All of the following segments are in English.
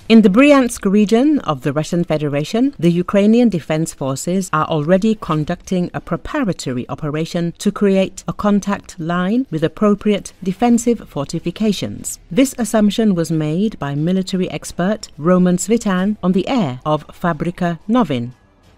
In the Bryansk region of the Russian Federation, the Ukrainian Defense Forces are already conducting a preparatory operation to create a contact line with appropriate defensive fortifications. This assumption was made by military expert Roman Svitan on the air of Fabrika Novin.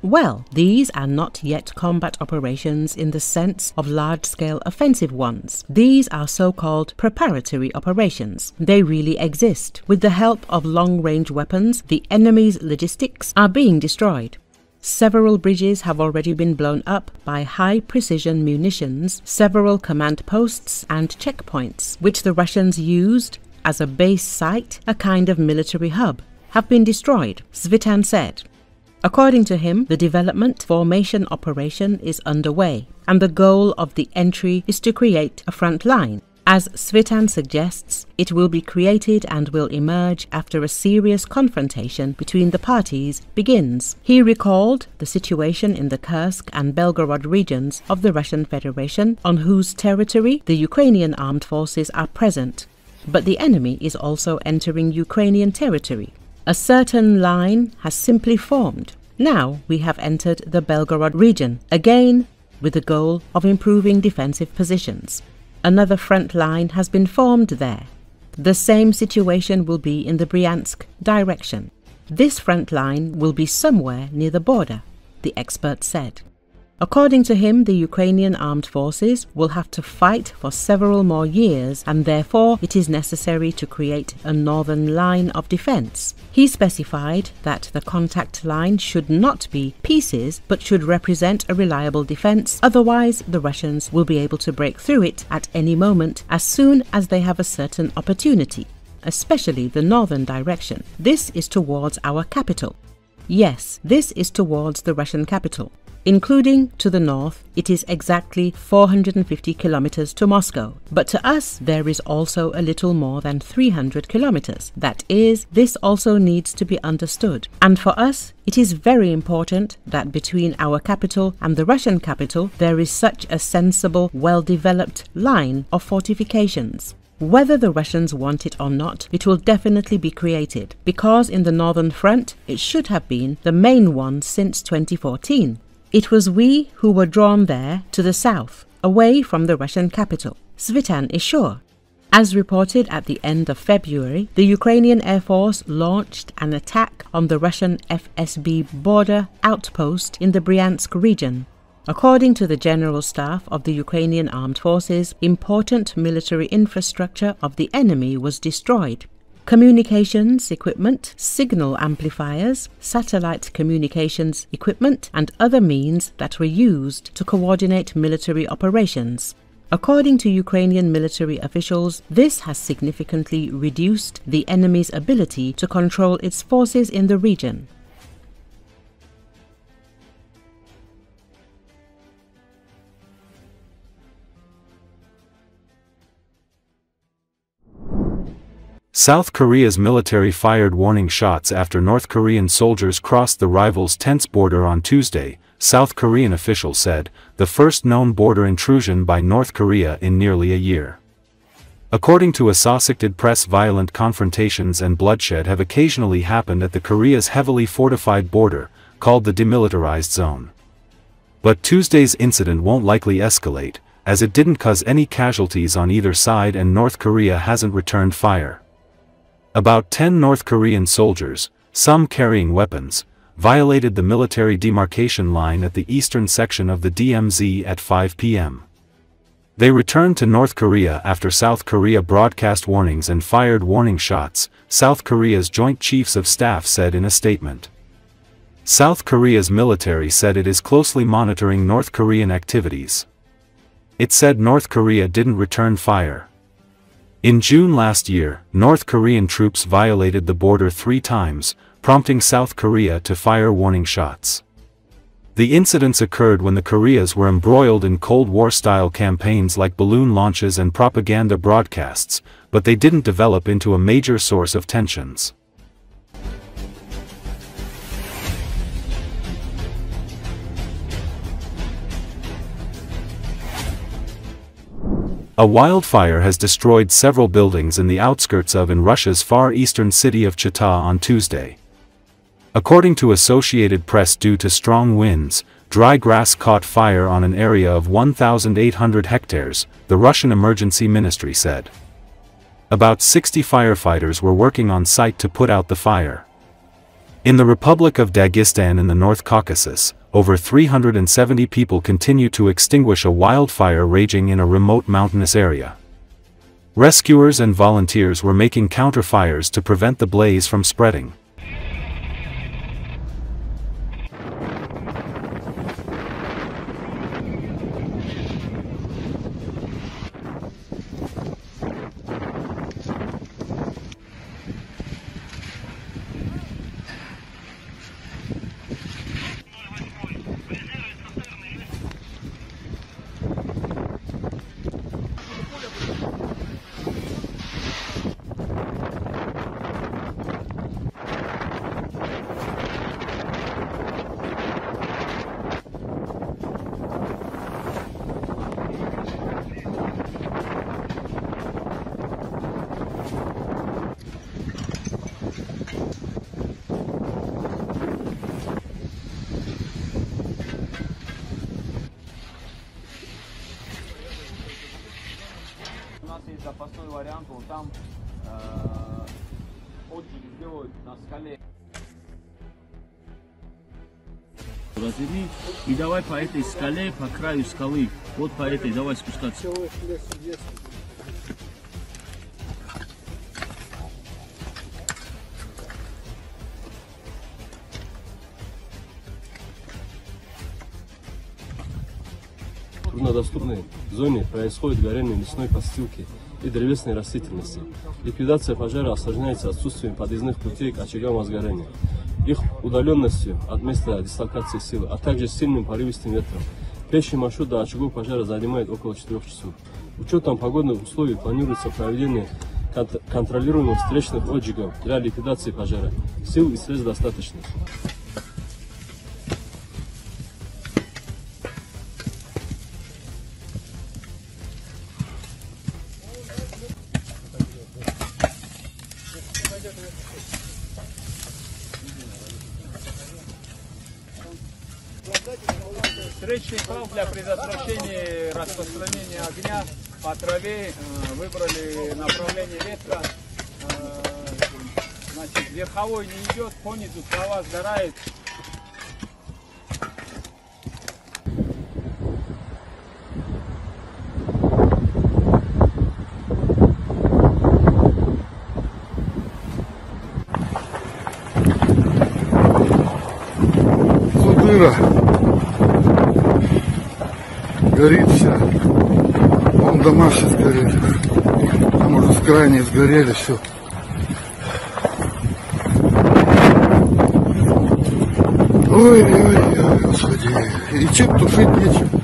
Well, these are not yet combat operations in the sense of large-scale offensive ones. These are so-called preparatory operations. They really exist. With the help of long-range weapons, the enemy's logistics are being destroyed. Several bridges have already been blown up by high-precision munitions, several command posts and checkpoints, which the Russians used as a base site, a kind of military hub, have been destroyed, Svitan said. According to him, the development formation operation is underway, and the goal of the entry is to create a front line. As Svitan suggests, it will be created and will emerge after a serious confrontation between the parties begins. He recalled the situation in the Kursk and Belgorod regions of the Russian Federation, on whose territory the Ukrainian Armed Forces are present. But the enemy is also entering Ukrainian territory. A certain line has simply formed. Now we have entered the Belgorod region, again with the goal of improving defensive positions. Another front line has been formed there. The same situation will be in the Bryansk direction. This front line will be somewhere near the border, the expert said. According to him, the Ukrainian Armed Forces will have to fight for several more years, and therefore it is necessary to create a northern line of defense. He specified that the contact line should not be pieces, but should represent a reliable defense, otherwise the Russians will be able to break through it at any moment as soon as they have a certain opportunity, especially the northern direction. This is towards our capital. Yes, this is towards the Russian capital. Including to the north, it is exactly 450 kilometers to Moscow. But to us, there is also a little more than 300 kilometers. That is, this also needs to be understood. And for us, it is very important that between our capital and the Russian capital, there is such a sensible, well-developed line of fortifications. Whether the Russians want it or not, it will definitely be created, because in the northern front, it should have been the main one since 2014. It was we who were drawn there to the south, away from the Russian capital, Svitan is sure. As reported at the end of February, the Ukrainian Air Force launched an attack on the Russian FSB border outpost in the Bryansk region. According to the General Staff of the Ukrainian Armed Forces, important military infrastructure of the enemy was destroyed. Communications equipment, signal amplifiers, satellite communications equipment, and other means that were used to coordinate military operations. According to Ukrainian military officials, this has significantly reduced the enemy's ability to control its forces in the region. South Korea's military fired warning shots after North Korean soldiers crossed the rivals' tense border on Tuesday, South Korean officials said, the first known border intrusion by North Korea in nearly a year. According to Associated Press, violent confrontations and bloodshed have occasionally happened at the Korea's heavily fortified border, called the demilitarized zone. But Tuesday's incident won't likely escalate, as it didn't cause any casualties on either side and North Korea hasn't returned fire. About 10 North Korean soldiers, some carrying weapons, violated the military demarcation line at the eastern section of the DMZ at 5 p.m. They returned to North Korea after South Korea broadcast warnings and fired warning shots, South Korea's Joint Chiefs of Staff said in a statement. South Korea's military said it is closely monitoring North Korean activities. It said North Korea didn't return fire. In June last year, North Korean troops violated the border 3 times, prompting South Korea to fire warning shots. The incidents occurred when the Koreas were embroiled in Cold War-style campaigns like balloon launches and propaganda broadcasts, but they didn't develop into a major source of tensions. A wildfire has destroyed several buildings in the outskirts of Russia's far eastern city of Chita on Tuesday. According to Associated Press, due to strong winds, dry grass caught fire on an area of 1,800 hectares, the Russian Emergency Ministry said. About 60 firefighters were working on site to put out the fire. In the Republic of Dagestan in the North Caucasus, over 370 people continue to extinguish a wildfire raging in a remote mountainous area. Rescuers and volunteers were making counter-fires to prevent the blaze from spreading. Запасной вариант, вон там отдых сделают на скале. Разверни и давай по этой скале, по краю скалы, вот по этой, давай спускаться. В труднодоступной зоне происходит горение лесной подстилки и древесной растительности. Ликвидация пожара осложняется отсутствием подъездных путей к очагам возгорания, их удаленностью от места дислокации силы, а также сильным порывистым ветром. Пеший маршрут до очагов пожара занимает около 4 часов. Учетом погодных условий планируется проведение контролируемых встречных отжигов для ликвидации пожара. Сил и средств достаточно. Встречный план для предотвращения распространения огня по траве. Выбрали направление ветра. Значит, верховой не идет, понизу трава сгорает. Горит все. Вон дома все сгорели. Там уже с крайней сгорели все. Ой, господи. И чем тушить нечем.